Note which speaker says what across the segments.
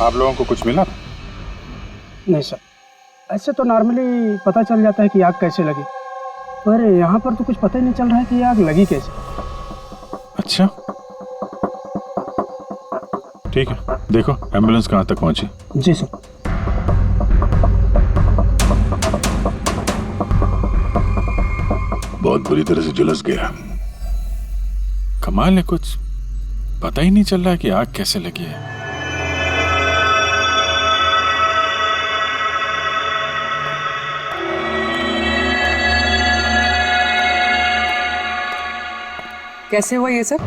Speaker 1: आप लोगों को कुछ मिला?
Speaker 2: नहीं सर, ऐसे तो नॉर्मली पता चल जाता है कि आग कैसे लगी, पर यहाँ पर तो कुछ पता ही नहीं चल रहा है कि आग लगी कैसे।
Speaker 1: अच्छा ठीक है, देखो एम्बुलेंस कहाँ तक पहुंची।
Speaker 2: जी सर।
Speaker 1: बहुत बुरी तरह से झुलस गया। कमाल है, कुछ पता ही नहीं चल रहा है कि आग कैसे लगी है।
Speaker 3: कैसे हुआ ये सब?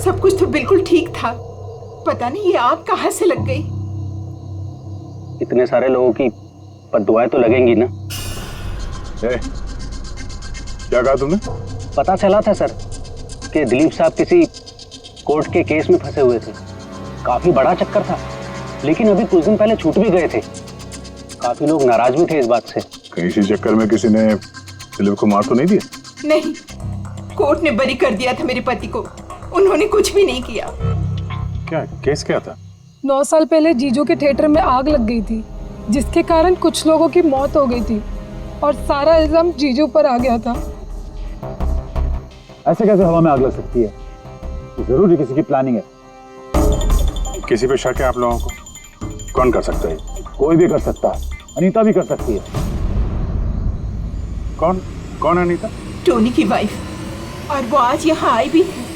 Speaker 4: सब कुछ तो बिल्कुल ठीक था, पता नहीं ये आग कहाँ से लग गई।
Speaker 5: इतने सारे लोगों की बद्दुआएं तो लगेंगी ना।
Speaker 1: क्या कहा तुमने?
Speaker 5: पता चला था सर कि दिलीप साहब किसी कोर्ट के केस में फंसे हुए थे। काफी बड़ा चक्कर था, लेकिन अभी कुछ दिन पहले छूट भी गए थे। काफी लोग नाराज भी थे इस बात से।
Speaker 1: कहीं इसी चक्कर में किसी ने दिलीप को मार तो नहीं दिया?
Speaker 4: नहीं, कोर्ट ने बरी कर दिया था मेरे पति को, उन्होंने कुछ भी नहीं किया।
Speaker 1: क्या केस क्या था?
Speaker 6: 9 साल पहले जीजू के थिएटर में आग लग गई थी, जिसके कारण कुछ लोगों की मौत हो गई थी और सारा इल्जाम जीजू पर आ गया था।
Speaker 7: ऐसे कैसे हवा में आग लग सकती है? जरूर किसी की प्लानिंग है।
Speaker 1: किसी पे शक है आप लोगों को? कौन कर सकता है?
Speaker 7: कोई भी कर सकता है, अनीता भी कर सकती है।
Speaker 1: कौन कौन है अनीता?
Speaker 4: टोनी की वाइफ, और वो आज यहाँ आई भी है।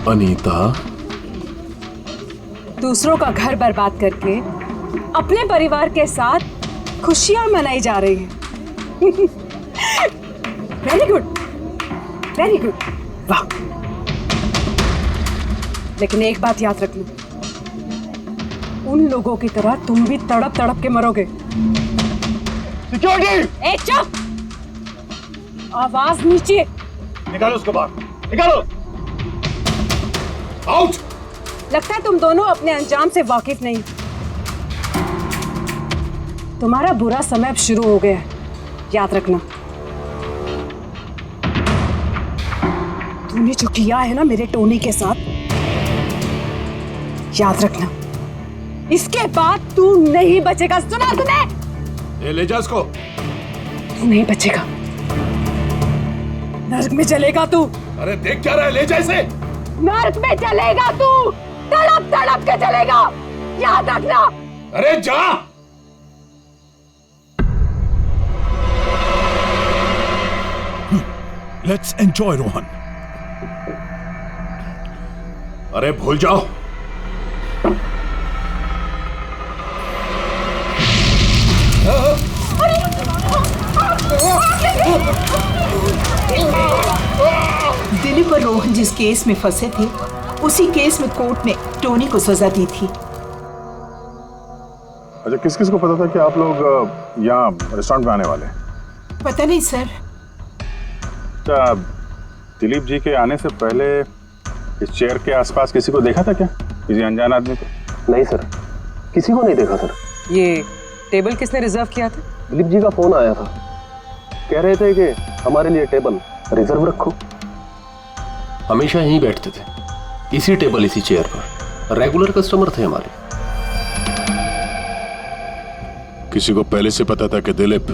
Speaker 8: अनीता,
Speaker 3: दूसरों का घर बर्बाद करके अपने परिवार के साथ खुशियां मनाई जा रही है। वेरी गुड, वेरी गुड, वाह। लेकिन एक बात याद रखना, उन लोगों की तरह तुम भी तड़प तड़प के मरोगे।
Speaker 7: सिक्योरिटी!
Speaker 3: ए चुप! आवाज नीचे।
Speaker 7: निकालो उसको बाहर, निकालो। आउट!
Speaker 3: लगता है तुम दोनों अपने अंजाम से वाकिफ नहीं। तुम्हारा बुरा समय अब शुरू हो गया है, याद रखना। तूने जो किया है ना मेरे टोनी के साथ, याद रखना, इसके बाद तू नहीं बचेगा। सुना तूने?
Speaker 8: ले जा इसको।
Speaker 3: तू नहीं बचेगा, नर्क में चलेगा तू।
Speaker 8: अरे देख क्या रहा है, ले जा इसे।
Speaker 3: नर्क में चलेगा तू, तड़प तड़प के चलेगा, याद रखना।
Speaker 8: अरे जा।
Speaker 1: Let's enjoy Rohan.
Speaker 8: अरे भूल जाओ।
Speaker 4: दिलीप और रोहन जिस केस में फंसे थे, उसी केस में कोर्ट ने टोनी को सजा दी थी।
Speaker 1: अच्छा, किस किस को पता था कि आप लोग यहाँ रेस्टोरेंट में आने वाले हैं?
Speaker 4: पता नहीं सर।
Speaker 1: अच्छा, दिलीप जी के आने से पहले इस चेयर के आसपास किसी को देखा था क्या? किसी अनजान आदमी को?
Speaker 5: नहीं सर, किसी को नहीं देखा सर।
Speaker 3: ये टेबल किसने रिजर्व किया था?
Speaker 5: दिलीप जी का फोन आया था, कह रहे थे कि हमारे लिए टेबल रिजर्व रखो।
Speaker 8: हमेशा यहीं बैठते थे, इसी टेबल इसी चेयर पर। रेगुलर कस्टमर थे हमारे।
Speaker 1: किसी को पहले से पता था कि दिलीप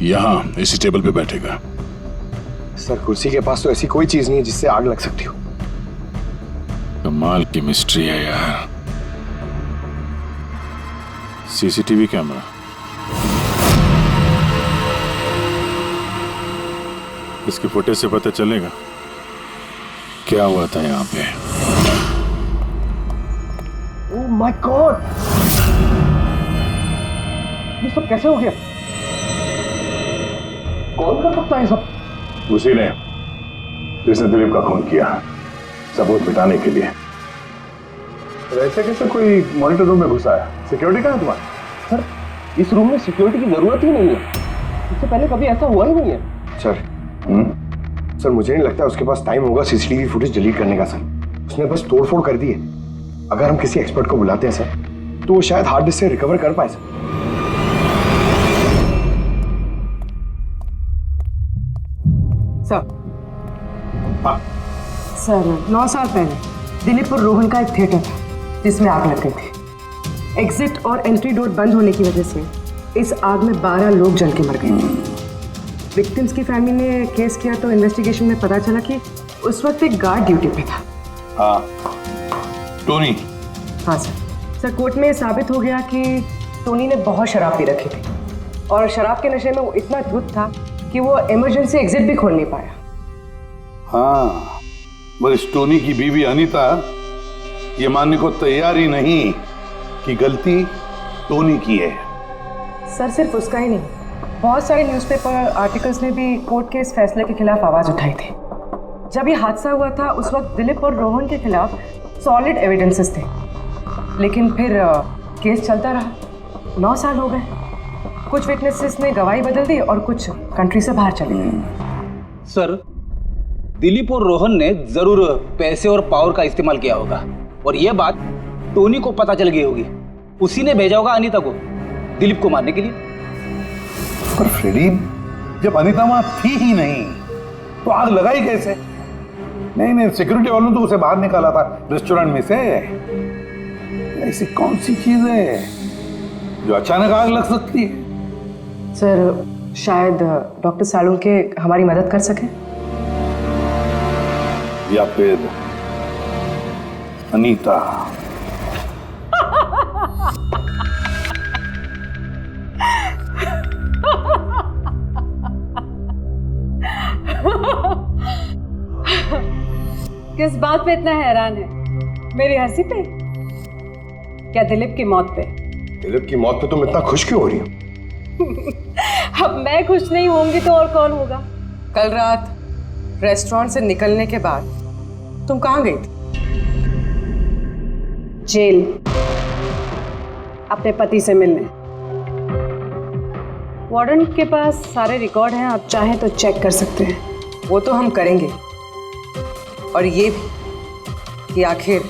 Speaker 1: यहाँ इसी टेबल पे बैठेगा?
Speaker 9: सर, कुर्सी के पास तो ऐसी कोई चीज नहीं है जिससे आग लग सकती हो।
Speaker 1: कमाल की मिस्ट्री है यार। सीसीटीवी कैमरा, इसके फुटेज से पता चलेगा क्या हुआ था यहाँ पे।
Speaker 7: ओह माय गॉड, ये सब कैसे हो गया? कौन कर सकता है ये सब?
Speaker 1: उसी ने जिसने दिलीप का खून किया, सबूत मिटाने के लिए। तो ऐसे कैसे कोई मॉनिटर रूम में घुसा है? सिक्योरिटी कहाँ है तुम्हारी?
Speaker 5: सर, इस रूम में सिक्योरिटी की जरूरत ही नहीं है, इससे पहले कभी ऐसा हुआ ही नहीं है।
Speaker 9: सर, सर मुझे नहीं लगता उसके पास टाइम होगा सीसीटीवी फुटेज डिलीट करने का। सर, उसने बस तोड़फोड़ कर दी है। अगर हम किसी एक्सपर्ट को बुलाते हैं सर, तो वो शायद हार्ड डिस्क से रिकवर कर पाए सर।
Speaker 3: सर 9 साल पहले दिलीप और रोहन का एक थिएटर था जिसमें आग लग गई थी। एग्जिट और एंट्री डोर बंद होने की वजह से इस आग में 12 लोग जल के मर गए। विक्टिम्स की फैमिली ने केस किया तो इन्वेस्टिगेशन में पता चला कि उस वक्त एक गार्ड ड्यूटी पे था।
Speaker 1: हाँ, टोनी।
Speaker 3: हाँ सर, कोर्ट में साबित हो गया कि टोनी ने बहुत शराब पी रखी थी और शराब के नशे में वो इतना धुत था कि वो इमरजेंसी एग्जिट भी खोल नहीं पाया।
Speaker 1: हाँ, मगर इस टोनी की बीवी अनीता ये मानने को तैयार ही नहीं कि गलती टोनी की है।
Speaker 3: सर सिर्फ उसका ही नहीं, बहुत सारे न्यूज़पेपर आर्टिकल्स ने भी कोर्ट के इस फैसले के खिलाफ आवाज़ उठाई थी। जब ये हादसा हुआ था उस वक्त दिलीप और रोहन के खिलाफ सॉलिड एविडेंसेस थे, लेकिन फिर केस चलता रहा। 9 साल हो गए। कुछ विटनेसेस ने गवाही बदल दी और कुछ कंट्री से बाहर चले गए।
Speaker 5: सर, दिलीप और रोहन ने जरूर पैसे और पावर का इस्तेमाल किया होगा और यह बात टोनी को पता चल गई होगी। उसी ने भेजा होगा अनीता को दिलीप को मारने के लिए।
Speaker 1: पर फ्रेडी, जब अनीता वहां थी ही नहीं तो आग लगाई कैसे? नहीं, सिक्योरिटी वालों ने तो उसे बाहर निकाला था रेस्टोरेंट में से। ऐसी कौन सी चीज है जो अचानक आग लग सकती है?
Speaker 3: सर शायद डॉक्टर सालुंके हमारी मदद कर सके,
Speaker 1: या फिर अनीता।
Speaker 3: किस बात पे इतना हैरान है? मेरी हंसी पे? क्या दिलीप की मौत पे?
Speaker 9: दिलीप की मौत पे तुम इतना खुश क्यों हो रही हो?
Speaker 3: अब मैं खुश नहीं होंगी तो और कौन होगा? कल रात रेस्टोरेंट से निकलने के बाद तुम कहाँ गई थी? जेल, अपने पति से मिलने। वार्डन के पास सारे रिकॉर्ड हैं, आप चाहें तो चेक कर सकते हैं। वो तो हम करेंगे, और ये भी कि आखिर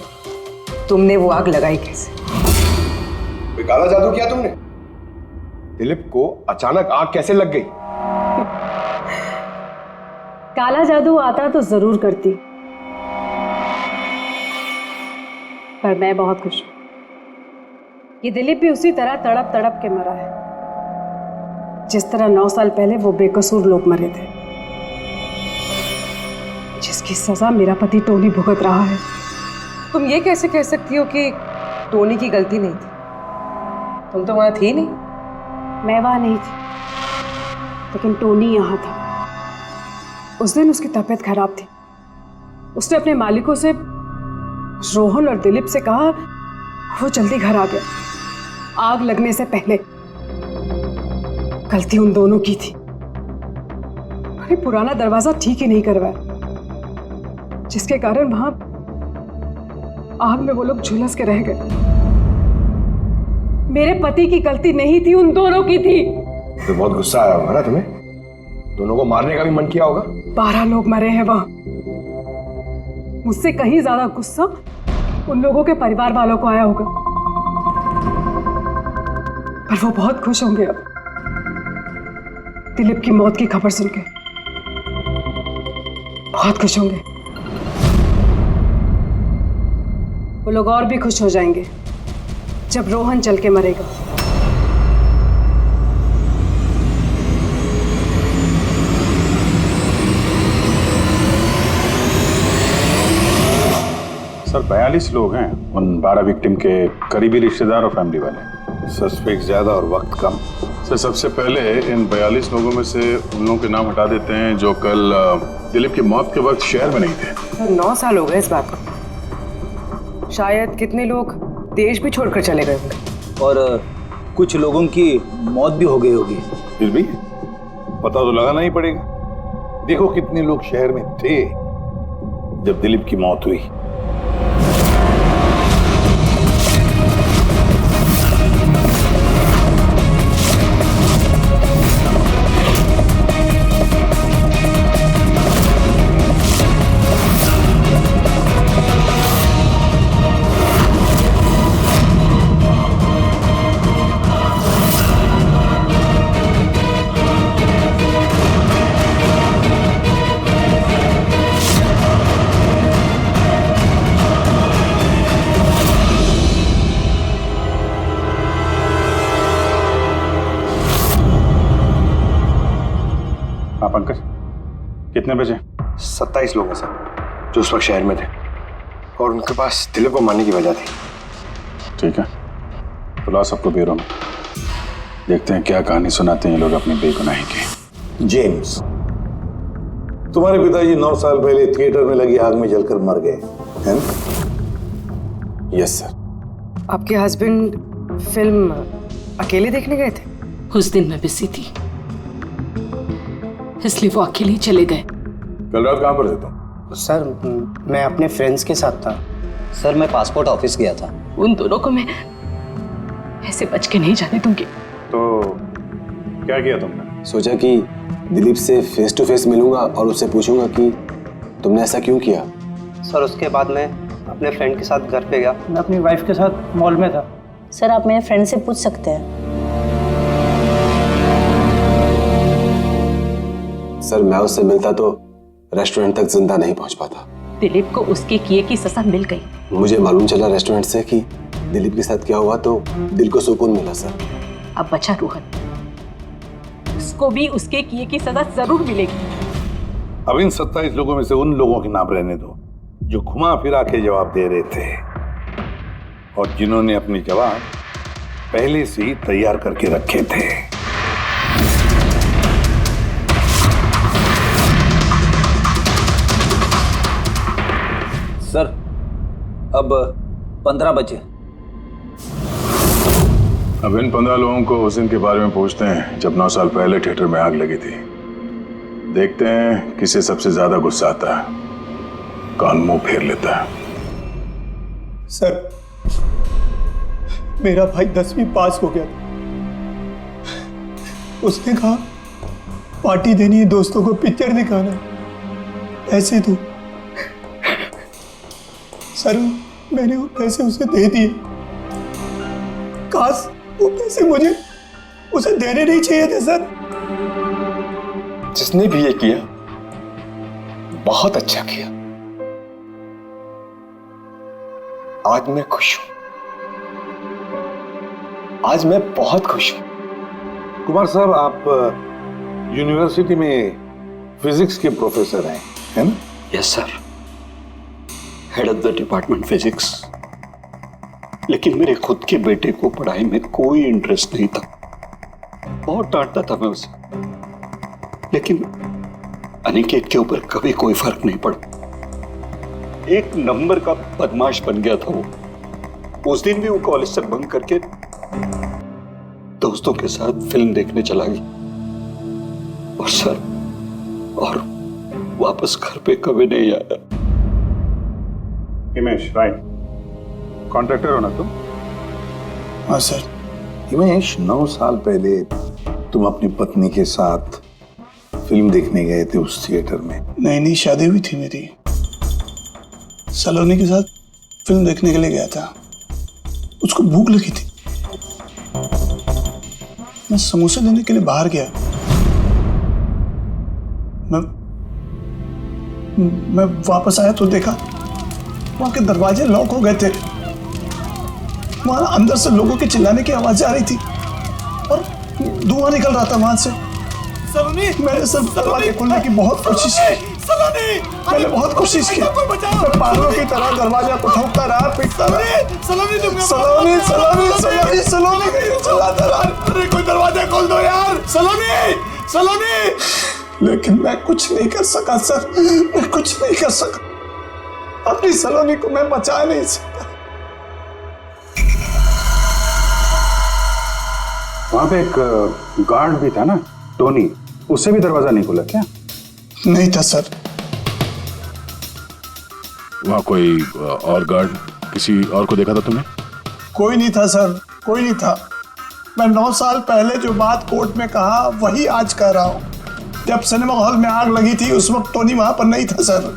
Speaker 3: तुमने वो आग लगाई कैसे?
Speaker 9: कोई काला जादू किया तुमने? दिलीप को अचानक आग कैसे लग गई?
Speaker 3: काला जादू आता तो जरूर करती, पर मैं बहुत खुश हूं। ये दिलीप भी उसी तरह तड़प तड़प के मरा है जिस तरह 9 साल पहले वो बेकसूर लोग मरे थे, जिसकी सजा मेरा पति टोनी भुगत रहा है। तुम ये कैसे कह सकती हो कि टोनी की गलती नहीं थी? तुम तो वहां थी नहीं। मैं वहां नहीं थी, लेकिन टोनी यहाँ था। उस दिन उसकी तबीयत खराब थी। उसने अपने मालिकों से, रोहन और दिलीप से कहा वो जल्दी घर आ गया आग लगने से पहले। गलती उन दोनों की थी। अरे पुराना दरवाजा ठीक ही नहीं करवाया, जिसके कारण वहां आग में वो लोग झुलस के रह गए। मेरे पति की गलती नहीं थी, उन दोनों की थी।
Speaker 9: तो बहुत गुस्सा आया होगा ना तुम्हें? दोनों को मारने का भी मन किया होगा।
Speaker 3: 12 लोग मरे हैं वहां। मुझसे कहीं ज्यादा गुस्सा उन लोगों के परिवार वालों को आया होगा, पर वो बहुत खुश होंगे अब दिलीप की मौत की खबर सुन के। बहुत खुश होंगे। वो लोग और भी खुश हो जाएंगे जब रोहन चल के मरेगा।
Speaker 1: सर 42 लोग हैं, उन 12 विक्टिम के करीबी रिश्तेदार और फैमिली वाले। सस्पेक्ट ज्यादा और वक्त कम। सर सबसे पहले इन 42 लोगों में से उन लोगों के नाम हटा देते हैं जो कल दिलीप की मौत के वक्त शहर में नहीं थे।
Speaker 3: 9 साल हो गए इस बात को। शायद कितने लोग देश भी छोड़कर चले गए होंगे
Speaker 5: और कुछ लोगों की मौत भी हो गई होगी।
Speaker 1: फिर भी पता तो लगाना ही पड़ेगा। देखो कितने लोग शहर में थे जब दिलीप की मौत हुई।
Speaker 7: कितने बजे?
Speaker 9: 27 लोग हैं सर जो उस वक्त शहर में थे और उनके पास दिलीप को मारने की वजह थी।
Speaker 7: ठीक है, बुलाओ सबको ब्यूरो में, देखते हैं क्या कहानी सुनाते हैं ये लोग अपनी बेगुनाही की।
Speaker 1: जेम्स, तुम्हारे पिताजी 9 साल पहले थिएटर में लगी आग में जलकर मर गए, हैं ना?
Speaker 9: Yes sir.
Speaker 3: आपके हस्बैंड फिल्म अकेले देखने गए थे?
Speaker 4: उस दिन मैं बिजी थी, इसलिए वो अकेले ही चले गए।
Speaker 1: कल रात कहाँ पर थे तुम?
Speaker 2: सर मैं अपने फ्रेंड्स के साथ था।
Speaker 5: सर मैं पासपोर्ट ऑफिस गया था।
Speaker 4: उन दोनों को मैं ऐसे बच के नहीं जाने दूंगी।
Speaker 7: तो क्या किया तुमने?
Speaker 9: सोचा कि दिलीप से फेस टू फेस मिलूंगा और उससे पूछूंगा कि तुमने ऐसा क्यों किया।
Speaker 2: सर उसके बाद मैं अपने फ्रेंड के साथ घर पे गया। मैं अपनी वाइफ के साथ मॉल में था।
Speaker 10: सर आप मेरे फ्रेंड से पूछ सकते हैं।
Speaker 9: सर मैं उससे मिलता तो रेस्टोरेंट तक जिंदा नहीं पहुंच पाता।
Speaker 4: दिलीप को उसके किए की सजा मिल गई।
Speaker 9: मुझे मालूम चला रेस्टोरेंट से कि दिलीप के साथ क्या हुआ तो दिल को सुकून मिला सर।
Speaker 4: अब बचा रोहन, उसको भी उसके किए की सजा जरूर मिलेगी।
Speaker 1: अब इन 27 लोगों में से उन लोगों के नाम रहने दो जो घुमा फिरा के जवाब दे रहे थे और जिन्होंने अपने जवाब पहले से ही तैयार करके रखे थे।
Speaker 5: सर अब 15 बजे।
Speaker 7: अब इन 15 लोगों को उस दिन के बारे में पूछते हैं जब 9 साल पहले थिएटर में आग लगी थी। देखते हैं किसे सबसे ज्यादा गुस्सा आता है, कौन मुंह फेर लेता है।
Speaker 2: सर मेरा भाई 10वीं पास हो गया था। उसने कहा पार्टी देनी है, दोस्तों को पिक्चर दिखाना है, पैसे दो। सर मैंने वो पैसे उसे दे दिए। काश वो पैसे मुझे उसे देने नहीं चाहिए थे सर।
Speaker 9: जिसने भी ये किया बहुत अच्छा किया। आज मैं खुश हूं, आज मैं बहुत खुश हूं।
Speaker 1: कुमार साहब, आप यूनिवर्सिटी में फिजिक्स के प्रोफेसर हैं, है ना?
Speaker 11: Yes sir, head of the department physics. लेकिन मेरे खुद के बेटे को पढ़ाई में कोई इंटरेस्ट नहीं था। बहुत डांटता था मैं उसे, लेकिन अनिकेत के ऊपर कभी कोई फर्क नहीं पड़ा। एक नंबर का बदमाश बन गया था वो। उस दिन भी वो कॉलेज से बंक करके दोस्तों के साथ फिल्म देखने चला गया और सर और वापस घर पे कभी नहीं आया।
Speaker 7: हिमेश, राइट, कॉन्ट्रैक्टर हो ना तुम?
Speaker 2: हाँ सर।
Speaker 1: हिमेश, 9 साल पहले तुम अपनी पत्नी के साथ फिल्म देखने गए थे उस थिएटर में।
Speaker 2: नई नई शादी हुई थी मेरी। सलोनी के साथ फिल्म देखने के लिए गया था। उसको भूख लगी थी। मैं समोसे लेने के लिए बाहर गया। मैं वापस आया तो देखा वहां के दरवाजे लॉक हो गए थे। वहां अंदर से लोगों के चिल्लाने की आवाज आ रही थी और धुआं निकल रहा था वहां से। सलोनी, मैंने सब दरवाजे खोलने की बहुत कोशिश की। सलोनी, मैंने बहुत कोशिश की। मैं पागलों की तरह दरवाजा को ठोकता रहा, पीटता रहा। सलोनी, सलोनी, सलोनी, सलोनी, सलोनी चिल्लाता रहा। अरे कोई दरवाजा खोल दो यार। सलोनी, सलोनी। लेकिन मैं कुछ नहीं कर सका सर, मैं कुछ नहीं कर सका। अपनी सलोनी को मैं बचा नहीं सका।
Speaker 7: वहां पे एक गार्ड भी था ना, टोनी, उससे भी दरवाजा नहीं खुला क्या?
Speaker 2: नहीं था सर।
Speaker 7: वहां कोई और गार्ड, किसी और को देखा था तुमने?
Speaker 2: कोई नहीं था सर, कोई नहीं था। मैं 9 साल पहले जो बात कोर्ट में कहा वही आज कह रहा हूं। जब सिनेमा हॉल में आग लगी थी उस वक्त टोनी वहां पर नहीं था सर।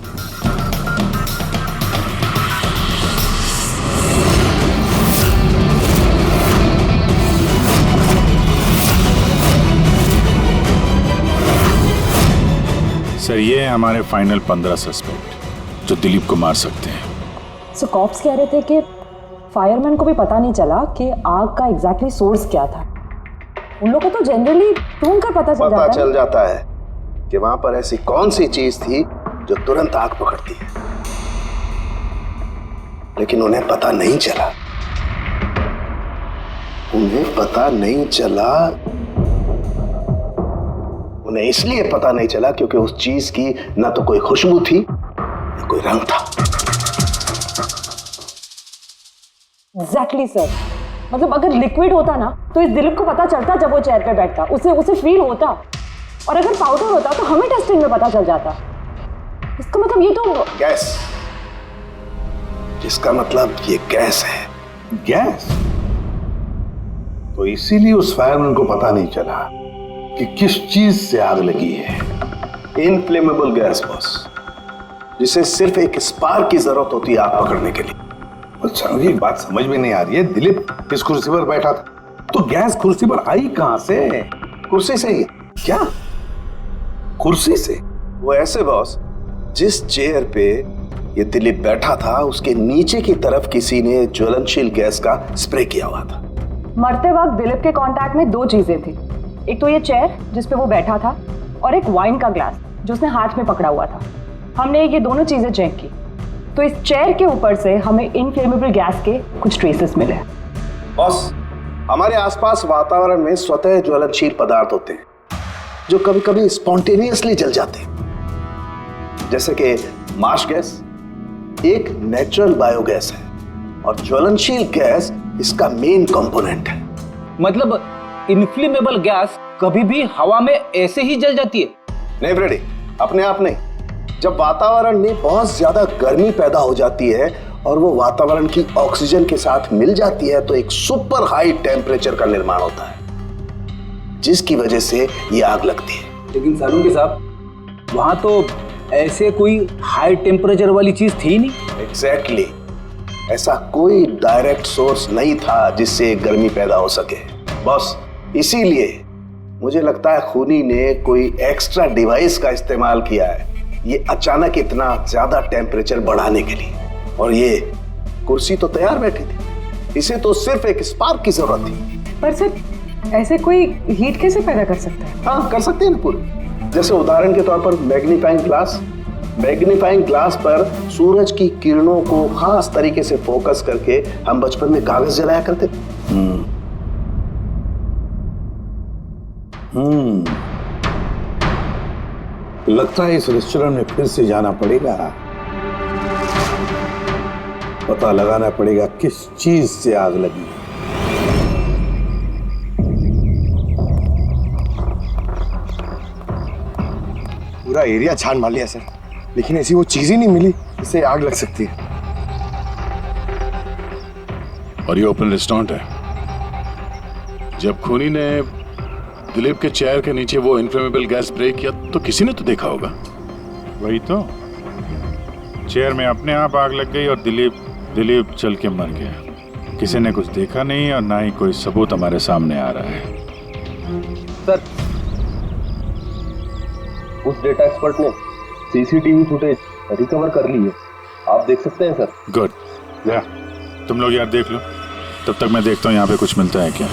Speaker 7: सर ये है हमारे फाइनल 15 सस्पेक्ट जो दिलीप को मार सकते हैं।
Speaker 10: सो कॉप्स कह रहे थे कि फायरमैन को भी पता नहीं चला कि आग का एग्जैक्टली सोर्स क्या था। उन लोगों को तो जनरली ढूंढ कर पता चल जाता है
Speaker 12: कि वहां पर ऐसी कौन सी चीज थी जो तुरंत आग पकड़ती है, लेकिन उन्हें पता नहीं चला। उन्हें पता नहीं चला। उन्हें इसलिए पता नहीं चला क्योंकि उस चीज की ना तो कोई खुशबू थी ना कोई रंग था।
Speaker 10: एग्जैक्टली सर, मतलब अगर लिक्विड होता ना तो इस दिलीप को पता चलता जब वो चेयर पे बैठता, उसे फील होता। और अगर पाउडर होता तो हमें टेस्टिंग में पता चल जाता। इसका मतलब ये तो
Speaker 12: गैस, जिसका मतलब ये गैस है।
Speaker 1: गैस? तो इसीलिए उस फायरमैन को पता नहीं चला कि किस चीज से आग लगी है।
Speaker 12: इनफ्लेमेबल गैस बॉस, जिसे सिर्फ एक स्पार्क की जरूरत होती है आग पकड़ने के लिए।
Speaker 1: अच्छा, मुझे एक बात समझ में नहीं आ रही है। दिलीप इस कुर्सी पर बैठा था, तो गैस कुर्सी पर आई कहां से?
Speaker 12: कुर्सी से ही।
Speaker 1: क्या? कुर्सी से?
Speaker 12: वो ऐसे बॉस, जिस चेयर पे ये दिलीप बैठा था उसके नीचे की तरफ किसी ने ज्वलनशील गैस का स्प्रे किया हुआ था।
Speaker 10: मरते वक्त दिलीप के कांटेक्ट में दो चीजें थी, एक तो ये चेयर जिस पे वो बैठा था और एक वाइन का ग्लास जो उसने हाथ में पकड़ा हुआ था। हमने ये दोनों चीजें चेक की तो इस चेयर के ऊपर से हमें इनफ्लेमेबल गैस के कुछ ट्रेसेस मिले।
Speaker 12: बॉस, हमारे आसपास वातावरण में स्वतः ज्वलनशील पदार्थ होते हैं जो कभी कभी स्पॉन्टेनियसली जल जाते हैं, जैसे कि मार्श गैस एक नेचुरल बायोगैस है और ज्वलनशील गैस इसका मेन कंपोनेंट है।
Speaker 5: मतलब इनफ्लेमेबल गैस कभी भी हवा में ऐसे ही जल जाती है?
Speaker 12: नहीं फ्रेडी, अपने आप नहीं। जब वातावरण में बहुत ज्यादा गर्मी पैदा हो जाती है और वो वातावरण की ऑक्सीजन के साथ मिल जाती है तो एक सुपर हाई टेम्परेचर का निर्माण होता है, जिसकी वजह से ये आग लगती है।
Speaker 5: लेकिन सालून के साहब, वहां तो ऐसे कोई हाई टेम्परेचर वाली चीज थी नहीं।
Speaker 12: एग्जैक्टली, ऐसा कोई डायरेक्ट सोर्स नहीं था जिससे गर्मी पैदा हो सके बॉस। इसीलिए मुझे लगता है खूनी ने कोई एक्स्ट्रा डिवाइस का इस्तेमाल किया है ये अचानक इतना ज्यादा टेम्परेचर बढ़ाने के लिए। और ये कुर्सी तो तैयार बैठी थी, इसे तो सिर्फ एक स्पार्क की जरूरत थी।
Speaker 3: पर सर, ऐसे कोई हीट कैसे पैदा कर सकता है?
Speaker 12: हाँ, कर सकते हैं ना पूरी। जैसे उदाहरण के तौर पर मैग्नीफाइंग ग्लास पर सूरज की किरणों को खास तरीके से फोकस करके हम बचपन में कागज जलाया करते थे।
Speaker 1: लगता है इस रेस्टोरेंट में फिर से जाना पड़ेगा, पता लगाना पड़ेगा किस चीज से आग लगी।
Speaker 9: पूरा एरिया छान मार लिया सर, लेकिन ऐसी वो चीज ही नहीं मिली जिससे आग लग सकती है।
Speaker 7: और ये ओपन रेस्टोरेंट है। जब खूनी ने दिलीप के चेयर के नीचे वो इनफ्लेमेबल गैस स्प्रे किया तो किसी ने तो देखा होगा।
Speaker 13: वही तो, चेयर में अपने आप आग लग गई और दिलीप चल के मर गया। किसी ने कुछ देखा नहीं और ना ही कोई सबूत हमारे सामने आ रहा है।
Speaker 8: सर, उस डेटा एक्सपर्ट ने सीसीटीवी फुटेज रिकवर कर ली है, आप देख सकते हैं सर।
Speaker 13: गुड, तुम लोग यार देख लो, तब तक मैं देखता हूँ यहाँ पे कुछ मिलता है क्या।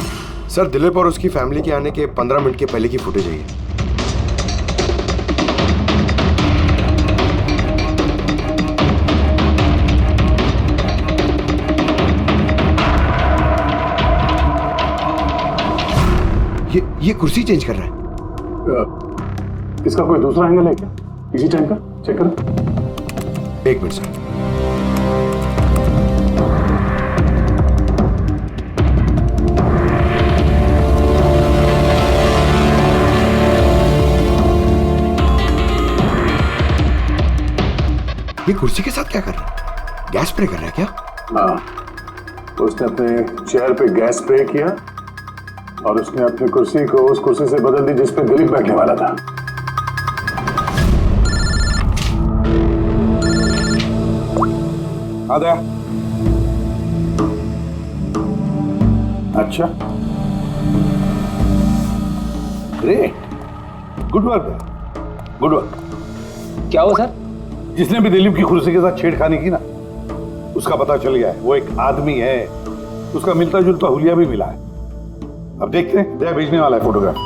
Speaker 9: सर, दिलीप और उसकी फैमिली के आने के 15 मिनट के पहले की फुटेज है ये कुर्सी चेंज कर रहा है।
Speaker 13: इसका कोई दूसरा एंगल है क्या? इसी टाइम का चेक करो।
Speaker 9: एक मिनट सर। ये कुर्सी के साथ क्या कर रहा है? गैस स्प्रे कर रहा है क्या?
Speaker 13: हाँ, उसने अपने चेयर पे गैस स्प्रे किया और उसने अपनी कुर्सी को उस कुर्सी से बदल दी जिस पे दिलीप बैठने वाला था।
Speaker 1: आदा। अच्छा, great, good work, good work.
Speaker 5: क्या हुआ सर?
Speaker 1: जिसने भी दिलीप की कुर्सी के साथ छेड़खानी की ना, उसका पता चल गया है। वो एक आदमी है, उसका मिलता जुलता हुलिया भी मिला है। अब देखते हैं, दया भेजने वाला है फोटोग्राफ।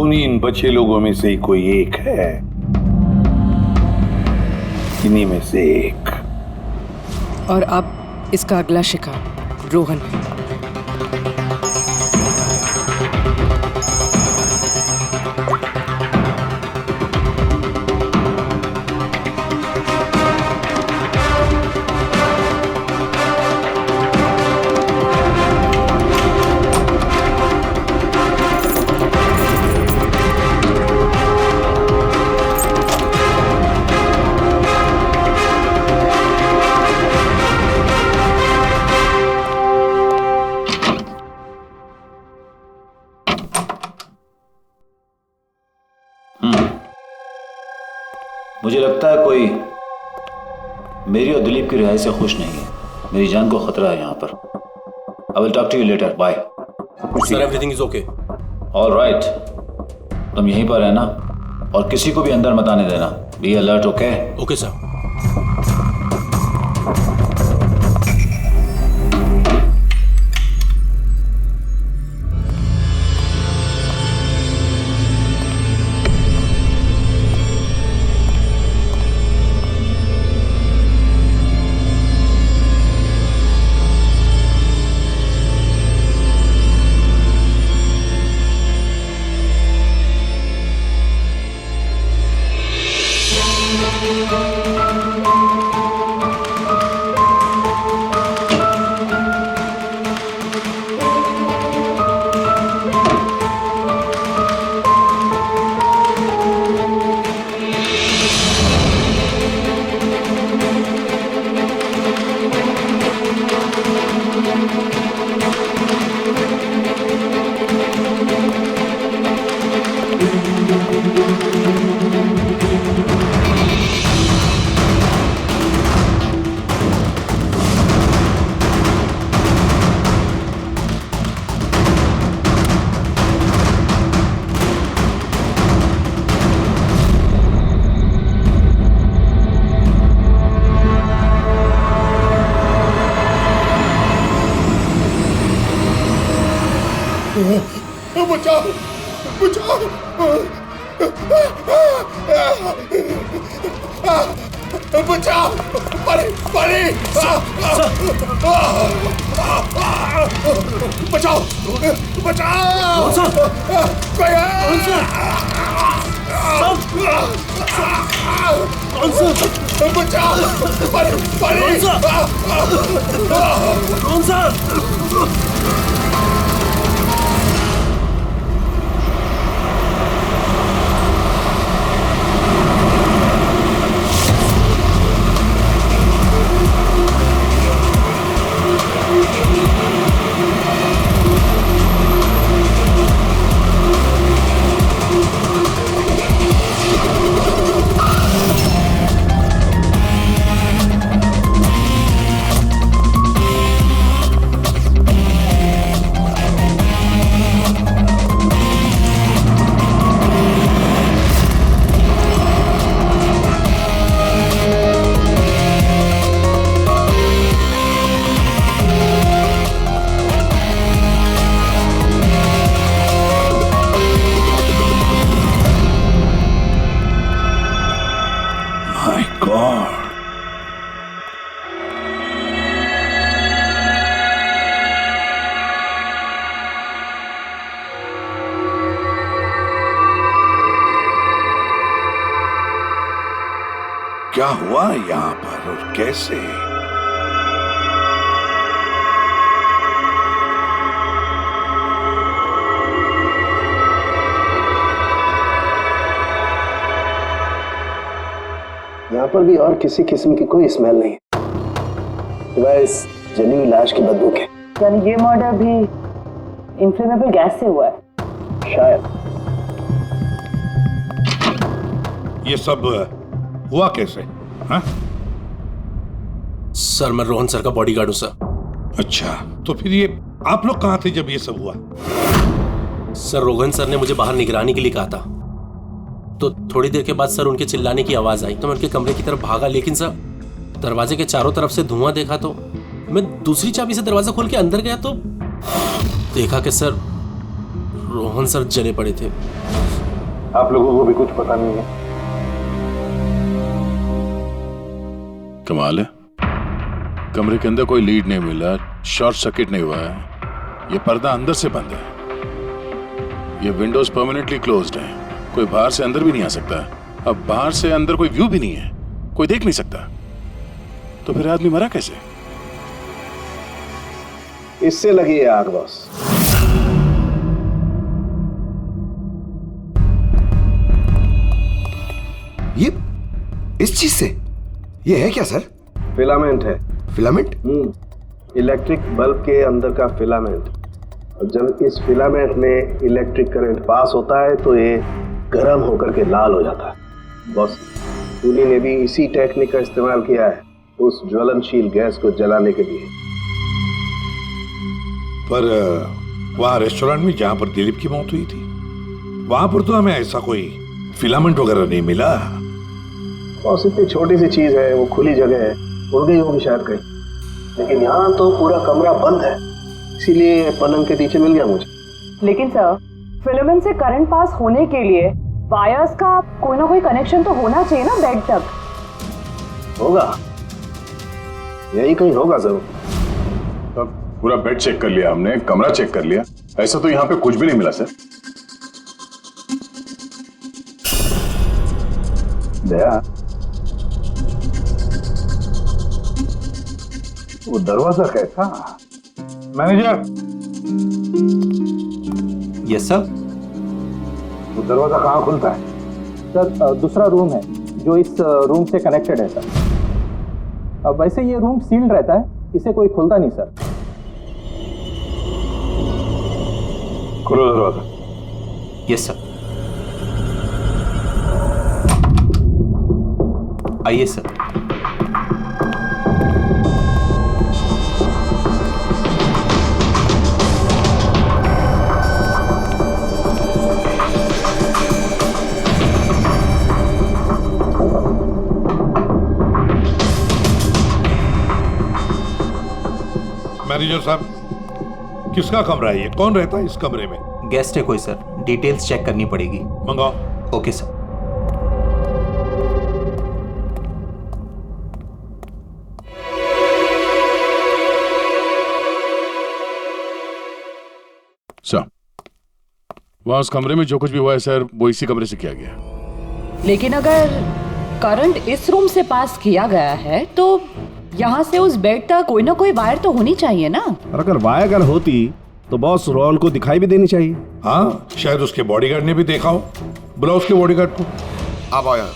Speaker 1: खूनी इन बचे लोगों में से ही कोई एक है, इन्हीं में से एक।
Speaker 3: और अब इसका अगला शिकार रोहन है।
Speaker 11: मुझे लगता है कोई मेरी और दिलीप की रिहाई से खुश नहीं है। मेरी जान को खतरा है यहाँ पर। I will talk to you later, bye.
Speaker 8: Sir everything is okay.
Speaker 11: All right, तुम यहीं पर रहना और किसी को भी अंदर मत आने देना। Be alert, okay?
Speaker 8: Okay sir.
Speaker 9: बचाओ बचाओ, बचाओ, परे परे, बचाओ बचाओ, बचाओ, परे परे, कौन सा?
Speaker 12: क्या हुआ यहाँ पर और कैसे?
Speaker 14: यहाँ पर भी और किसी किस्म की कोई स्मेल नहीं है, इस जली हुई लाश की बदबू के।
Speaker 10: यानी ये मर्डर भी इन्फ्लेमेबल गैस से हुआ है?
Speaker 14: शायद।
Speaker 1: ये सब हुआ कैसे? हाँ?
Speaker 8: सर मैं रोहन सर का बॉडीगार्ड हूं सर।
Speaker 1: अच्छा, तो फिर ये आप लोग कहाँ थे जब ये सब हुआ?
Speaker 8: सर रोहन सर ने मुझे बाहर निगरानी के लिए कहा था, तो थोड़ी देर के बाद सर उनके चिल्लाने की आवाज आई तो मैं उनके कमरे की तरफ भागा, लेकिन सर दरवाजे के चारों तरफ से धुआं देखा तो मैं दूसरी चाबी से दरवाजा खोल के अंदर गया तो देखा कि सर रोहन सर जले पड़े थे।
Speaker 1: आप लोगों को भी कुछ पता नहीं है?
Speaker 7: कमाल है, कमरे के अंदर कोई लीड नहीं मिला, शॉर्ट सर्किट नहीं हुआ है, ये पर्दा अंदर से बंद है, ये विंडोज परमानेंटली क्लोज्ड है, कोई बाहर से अंदर भी नहीं आ सकता। अब बाहर से अंदर कोई व्यू भी नहीं है, कोई देख नहीं सकता, तो फिर आदमी मरा कैसे?
Speaker 12: इससे लगी है आग बॉस।
Speaker 9: ये इस चीज से ये है क्या सर?
Speaker 12: फिलामेंट है।
Speaker 9: फिलामेंट?
Speaker 12: इलेक्ट्रिक बल्ब के अंदर का फिलामेंट। और जब इस फिलामेंट में इलेक्ट्रिक करंट पास होता है तो ये गर्म होकर के लाल हो जाता है। बॉस, खूनी ने भी इसी टेक्निक का इस्तेमाल किया है उस ज्वलनशील गैस को जलाने के लिए।
Speaker 1: पर वहां रेस्टोरेंट में जहां पर दिलीप की मौत हुई थी, वहां पर तो हमें ऐसा कोई फिलामेंट वगैरह नहीं मिला।
Speaker 12: बॉस, इतनी छोटी सी चीज है, वो खुली जगह है, उड़ गई होगी शायद कहीं, लेकिन यहाँ तो पूरा कमरा बंद है, इसीलिए पलंग के नीचे मिल गया मुझे।
Speaker 10: लेकिन सर, फिलामेंट से करंट पास होने के लिए वायर्स का कोई ना कोई कनेक्शन तो होना चाहिए ना बेड तक।
Speaker 12: होगा, यही कहीं होगा जरूर।
Speaker 7: तब पूरा बेड चेक कर लिया हमने, कमरा चेक कर लिया, ऐसा तो यहाँ पे कुछ भी नहीं मिला सर।
Speaker 1: दया, वो दरवाजा कैसा? मैनेजर।
Speaker 5: Yes sir.
Speaker 1: वो दरवाजा कहाँ खुलता है?
Speaker 5: सर दूसरा रूम है जो इस रूम से कनेक्टेड है सर। अब वैसे ये रूम सील्ड रहता है, इसे कोई खुलता नहीं सर।
Speaker 1: खोलो दरवाजा।
Speaker 5: Yes sir. आइए सर।
Speaker 1: मैनेजर साहब, किसका कमरा है ये? कौन रहता है इस कमरे में?
Speaker 5: गेस्ट है कोई सर, डिटेल्स चेक करनी पड़ेगी।
Speaker 1: मंगाओ।
Speaker 5: Okay sir.
Speaker 7: सर, वहां उस कमरे में जो कुछ भी हुआ है सर, वो इसी कमरे से किया गया।
Speaker 4: लेकिन अगर करंट इस रूम से पास किया गया है तो यहाँ से उस बेड तक कोई ना कोई वायर तो होनी चाहिए ना।
Speaker 12: और अगर वायर अगर होती तो बॉस रोहन को दिखाई भी देनी चाहिए।
Speaker 1: हाँ, शायद उसके बॉडीगार्ड ने भी देखा हो। बुलाओ उसके बॉडीगार्ड को।
Speaker 9: आप आओ यहाँ।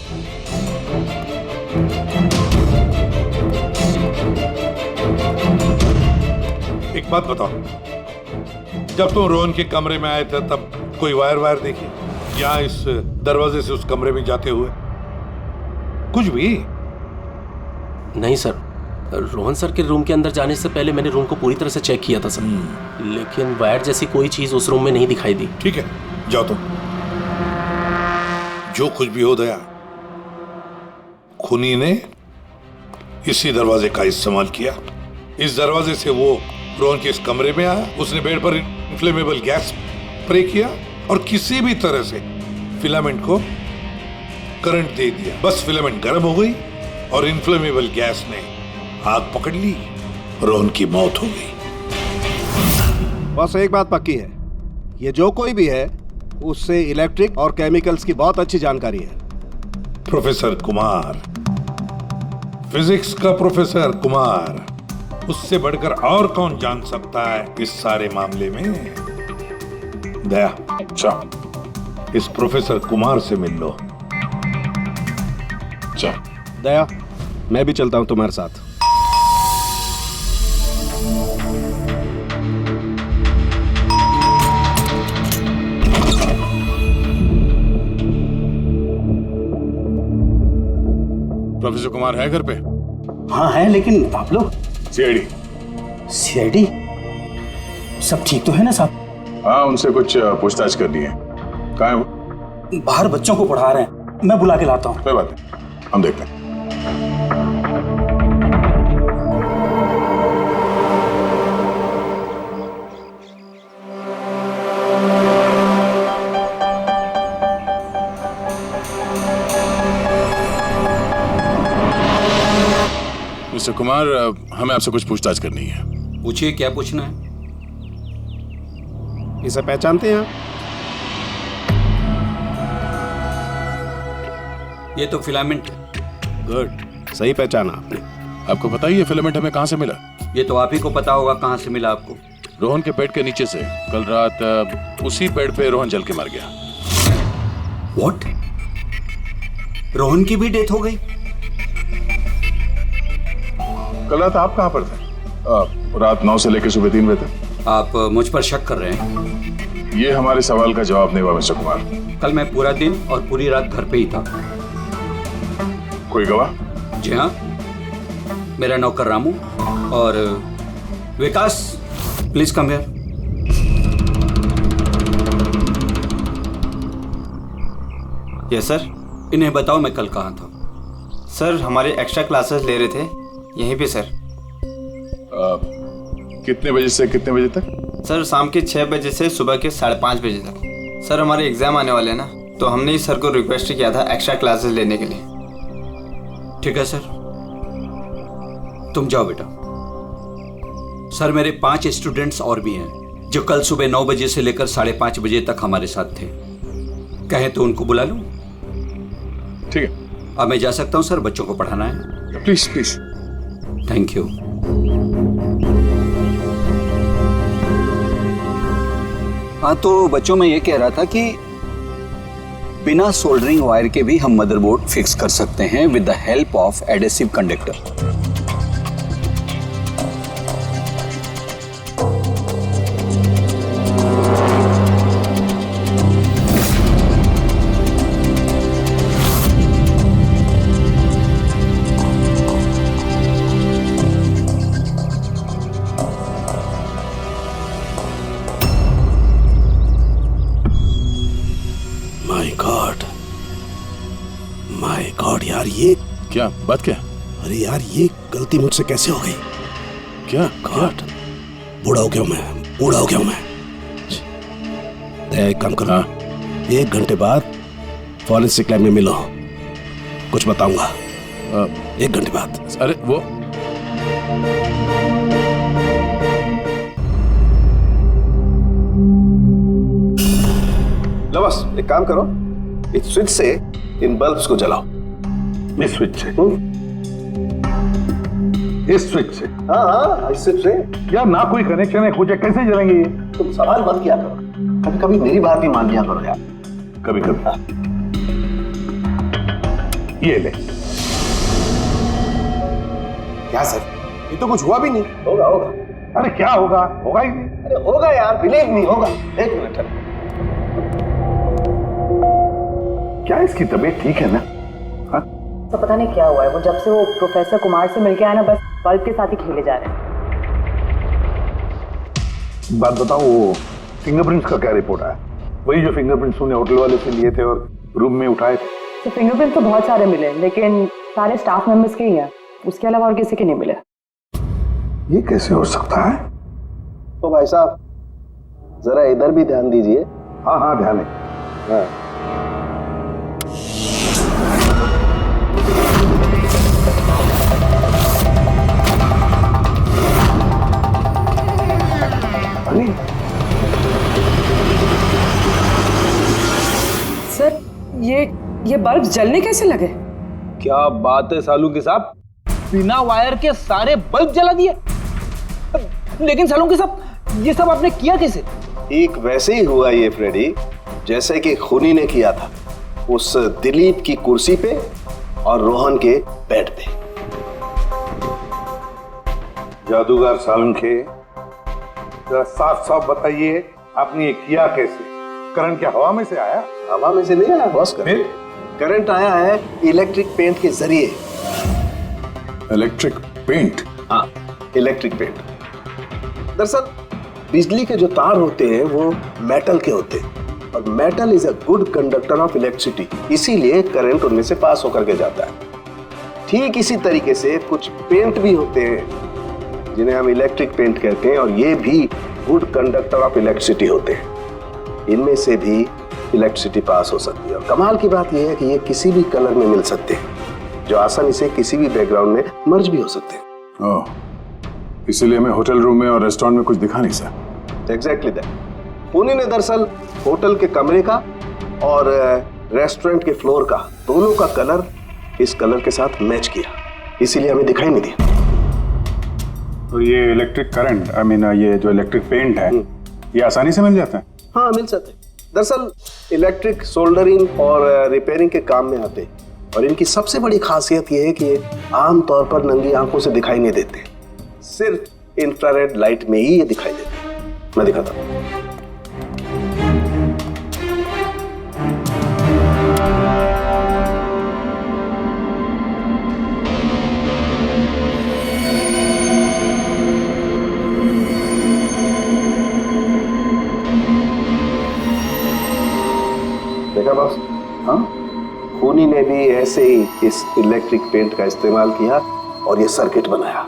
Speaker 1: एक बात बताओ, जब तुम रोहन के कमरे में आए थे तब कोई वायर देखी यहाँ इस दरवाजे से उस कमरे में जाते हुए? कुछ भी
Speaker 8: नहीं सर, रोहन सर के रूम के अंदर जाने से पहले मैंने रूम को पूरी तरह से चेक किया था सर, लेकिन वायर जैसी कोई चीज उस रूम में नहीं दिखाई दी।
Speaker 1: ठीक है, जाओ तुम। जो कुछ भी हो दया, खूनी ने इसी दरवाजे का इस्तेमाल किया। इस दरवाजे से वो रोहन के इस कमरे में आया, उसने बेड पर इन्फ्लेमेबल गैस स्प्रे किया और किसी भी तरह से फिलामेंट को करंट दे दिया। बस फिलामेंट गर्म हो गई और इन्फ्लेमेबल गैस ने आग पकड़ ली, रोहन की मौत हो गई।
Speaker 12: बस एक बात पक्की है, ये जो कोई भी है उससे इलेक्ट्रिक और केमिकल्स की बहुत अच्छी जानकारी है।
Speaker 1: प्रोफेसर कुमार, फिजिक्स का प्रोफेसर कुमार, उससे बढ़कर और कौन जान सकता है इस सारे मामले में? दया,
Speaker 7: अच्छा,
Speaker 1: इस प्रोफेसर कुमार से मिल लो।
Speaker 7: अच्छा
Speaker 12: दया, मैं भी चलता हूं तुम्हारे साथ।
Speaker 7: प्रोफेसर कुमार है घर पे?
Speaker 5: हाँ है, लेकिन आप लोग?
Speaker 7: सीआईडी
Speaker 5: सब ठीक तो है ना साहब?
Speaker 7: हाँ, उनसे कुछ पूछताछ करनी है। कहाँ है वो?
Speaker 5: बाहर बच्चों को पढ़ा रहे हैं, मैं बुला के लाता हूँ।
Speaker 7: कोई बात नहीं, हम देखते हैं। मिस्टर कुमार, हमें आपसे कुछ पूछताछ करनी है।
Speaker 11: पूछिए, क्या पूछना है?
Speaker 9: इसे पहचानते हैं आप?
Speaker 11: ये तो फिलामेंट है।
Speaker 9: गुड, सही पहचाना आपने।
Speaker 7: आपको पता ही है फिलामेंट हमें कहाँ से मिला?
Speaker 11: ये तो आप ही को पता होगा कहाँ से मिला आपको।
Speaker 7: रोहन के बेड के नीचे से। कल रात उसी बेड पे रोहन जल के मर गया।
Speaker 11: व्हाट? रोहन की भी डेथ हो गई?
Speaker 7: कल रात आप कहाँ पर थे? रात 9 से लेकर सुबह 3 बजे तक।
Speaker 11: आप मुझ पर शक कर रहे हैं?
Speaker 7: ये हमारे सवाल का जवाब नहीं हुआ मिस्टर कुमार।
Speaker 11: कल मैं पूरा दिन और पूरी रात घर पे ही था।
Speaker 7: कोई गवाह?
Speaker 11: जी हाँ, मेरा नौकर रामू और Vikas. Please come here. Yes sir. इन्हें बताओ मैं कल कहाँ था।
Speaker 15: सर हमारे एक्स्ट्रा क्लासेस ले रहे थे यहीं पे सर।
Speaker 7: कितने बजे से कितने बजे तक?
Speaker 15: सर शाम के 6 बजे से सुबह के 5:30 बजे तक। सर हमारे एग्जाम आने वाले हैं ना, तो हमने ही सर को रिक्वेस्ट किया था एक्स्ट्रा क्लासेस लेने के लिए।
Speaker 11: ठीक है सर, तुम जाओ बेटा। सर मेरे 5 स्टूडेंट्स और भी हैं जो कल सुबह 9 बजे से लेकर 5:30 बजे तक हमारे साथ थे। कहें तो उनको बुला लूं?
Speaker 7: ठीक है।
Speaker 11: अब मैं जा सकता हूं सर, बच्चों को पढ़ाना है।
Speaker 7: Please please.
Speaker 11: Thank you.
Speaker 16: हाँ, तो बच्चों में ये कह रहा था कि बिना सोल्डरिंग वायर के भी हम मदरबोर्ड फिक्स कर सकते हैं with the help of adhesive conductor.
Speaker 9: My God यार, ये
Speaker 7: क्या बात? क्या?
Speaker 9: अरे यार, ये गलती मुझसे कैसे हो गई?
Speaker 7: क्या
Speaker 9: गॉड, बूढ़ा हो गया हूं मैं, बूढ़ा हो गया हूं मैं। एक काम करो, 1 घंटे बाद फॉरेंसिक लैब में मिलो, कुछ बताऊंगा। 1 घंटे बाद।
Speaker 7: अरे वो
Speaker 12: लो बस, एक काम करो, इस स्विच से इन बल्ब्स को जलाओ।
Speaker 1: इस स्विच से? इस स्विच से?
Speaker 12: हाँ, इस स्विच से।
Speaker 1: यार ना कोई कनेक्शन है, कुछ है, कैसे जलेंगे ये?
Speaker 12: तुम सवाल मत किया करो, कभी कभी मेरी बात भी मान लिया करो यार।
Speaker 1: कभी कभी। ये ले।
Speaker 9: क्या सर, ये तो कुछ हुआ भी नहीं।
Speaker 12: होगा होगा।
Speaker 1: अरे क्या होगा? होगा ही नहीं।
Speaker 12: अरे होगा यार, बिलीव नहीं होगा। 1 मिनट। क्या इसकी तबीयत ठीक है ना? हाँ?
Speaker 10: तो पता नहीं क्या हुआ है, वो जब से वो प्रोफेसर कुमार से मिलके आया ना, बस बल्ब के साथ ही खेले जा रहे हैं।
Speaker 1: बात बताओ, वो फिंगरप्रिंट्स का क्या रिपोर्ट आया? वही जो फिंगरप्रिंट्स तुमने होटल वाले से लिए थे और रूम में उठाए थे।
Speaker 10: तो फिंगरप्रिंट तो बहुत सारे मिले, लेकिन सारे स्टाफ मेंबर्स के ही हैं, उसके अलावा और किसी के नहीं मिले।
Speaker 1: ये कैसे हो सकता है?
Speaker 12: तो भाई साहब जरा इधर भी ध्यान दीजिए।
Speaker 1: हाँ हाँ, ध्यान है।
Speaker 12: हाँ।
Speaker 3: सर ये बल्ब जलने कैसे लगे?
Speaker 17: क्या बात है सालुंकी साहब, बिना वायर के सारे बल्ब जला दिए। लेकिन सालुंकी साहब, ये सब आपने किया कैसे?
Speaker 12: ठीक वैसे ही हुआ ये फ्रेडी, जैसे कि खूनी ने किया था उस दिलीप की कुर्सी पे और रोहन के बेड पे।
Speaker 1: जादूगर सालुंखे, जरा साफ साफ बताइए, आपने ये किया कैसे? करंट क्या हवा में से आया?
Speaker 12: हवा में से नहीं आया बॉस, करंट आया है इलेक्ट्रिक पेंट के जरिए।
Speaker 7: Electric paint?
Speaker 12: हाँ, इलेक्ट्रिक पेंट। दरअसल बिजली के जो तार होते हैं वो मेटल के होते हैं, और metal is a good conductor of electricity, इसीलिए करंट उनमें से पास होकर के जाता है। ठीक इसी तरीके से कुछ पेंट भी होते हैं जिन्हें हम इलेक्ट्रिक पेंट कहते हैं, और ये भी गुड कंडक्टर ऑफ इलेक्ट्रिसिटी होते हैं। इनमें से भी इलेक्ट्रिसिटी पास हो सकती है, और कमाल की बात यह है कि ये किसी भी कलर में मिल सकते हैं, जो आसानी से किसी भी बैकग्राउंड में मर्ज भी हो सकते हैं।
Speaker 7: ओह, इसीलिए हमें होटल रूम में और रेस्टोरेंट में कुछ दिखा नहीं सर।
Speaker 12: Exactly that. खूनी ने दरअसल होटल के कमरे का और रेस्टोरेंट के फ्लोर का दोनों का कलर इस कलर के साथ मैच किया, इसीलिए हमें दिखाई नहीं दिया।
Speaker 13: तो ये इलेक्ट्रिक करंट, आई मीन ये जो इलेक्ट्रिक पेंट है, ये आसानी से मिल जाता है?
Speaker 12: हाँ, मिल सकते हैं। दरअसल इलेक्ट्रिक सोल्डरिंग और रिपेयरिंग के काम में आते हैं, और इनकी सबसे बड़ी खासियत ये है कि ये आमतौर पर नंगी आंखों से दिखाई नहीं देते, सिर्फ इंफ्रारेड लाइट में ही ये दिखाई देते हैं। मैं दिखाता हूँ। देखा बॉस? हाँ, खूनी ने भी ऐसे ही इस इलेक्ट्रिक पेंट का इस्तेमाल किया और ये सर्किट बनाया।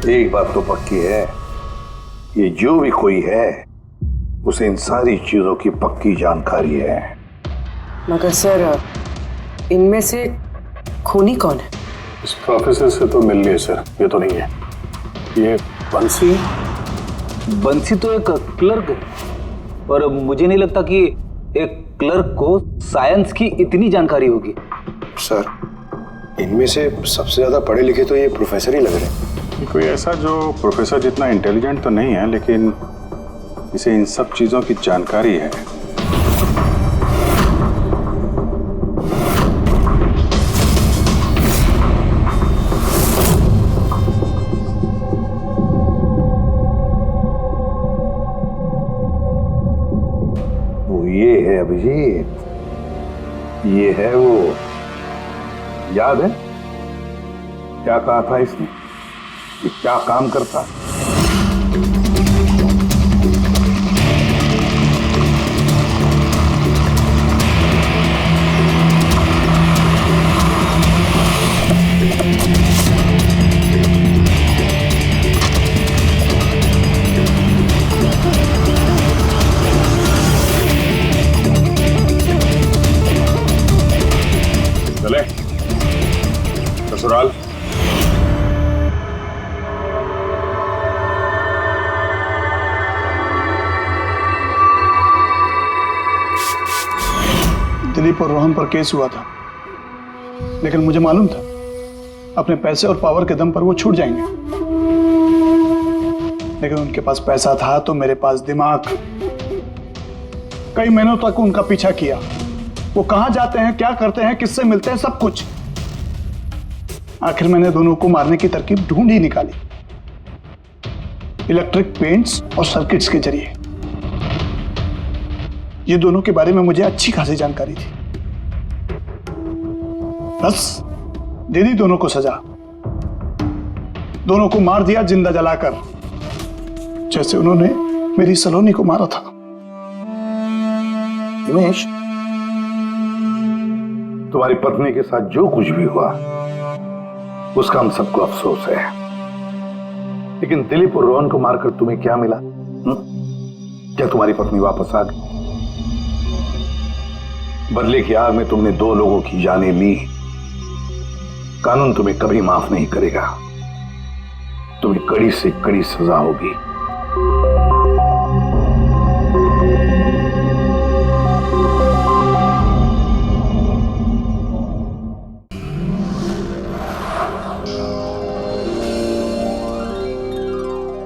Speaker 12: एक बात तो पक्की है, ये जो भी कोई है उसे इन सारी चीजों की पक्की जानकारी है।
Speaker 3: मगर सर, इनमें से खूनी कौन है?
Speaker 13: इस प्रोफेसर से तो मिल लिए सर, ये तो नहीं है। ये बंसी?
Speaker 17: बंसी तो एक क्लर्क है, और मुझे नहीं लगता कि एक क्लर्क को साइंस की इतनी जानकारी होगी।
Speaker 14: सर, इनमें से सबसे ज्यादा पढ़े लिखे तो ये प्रोफेसर ही लग रहे हैं।
Speaker 13: कोई ऐसा जो प्रोफेसर जितना इंटेलिजेंट तो नहीं है, लेकिन इसे इन सब चीजों की जानकारी है।
Speaker 12: वो ये है अभिजीत, ये है वो। याद है क्या कहा था इसने, कि क्या काम करता?
Speaker 13: चले ससुराल।
Speaker 2: दिलीप और रोहन पर केस हुआ था, लेकिन मुझे मालूम था अपने पैसे और पावर के दम पर वो छूट जाएंगे। लेकिन उनके पास पैसा था तो मेरे पास दिमाग। कई महीनों तक उनका पीछा किया, वो कहां जाते हैं, क्या करते हैं, किससे मिलते हैं, सब कुछ। आखिर मैंने दोनों को मारने की तरकीब ढूंढ ही निकाली, इलेक्ट्रिक पेंट्स और सर्किट्स के जरिए। ये दोनों के बारे में मुझे अच्छी खासी जानकारी थी। बस दे दी दोनों को सजा, दोनों को मार दिया जिंदा जलाकर, जैसे उन्होंने मेरी सलोनी को मारा था।
Speaker 12: हिमेश, तुम्हारी पत्नी के साथ जो कुछ भी हुआ उसका हम सबको अफसोस है, लेकिन दिलीप और रोहन को मारकर तुम्हें क्या मिला? क्या तुम्हारी पत्नी वापस आ गई? बदले की आग में तुमने दो लोगों की जानें ली। कानून तुम्हें कभी माफ नहीं करेगा, तुम्हें कड़ी से कड़ी सजा होगी।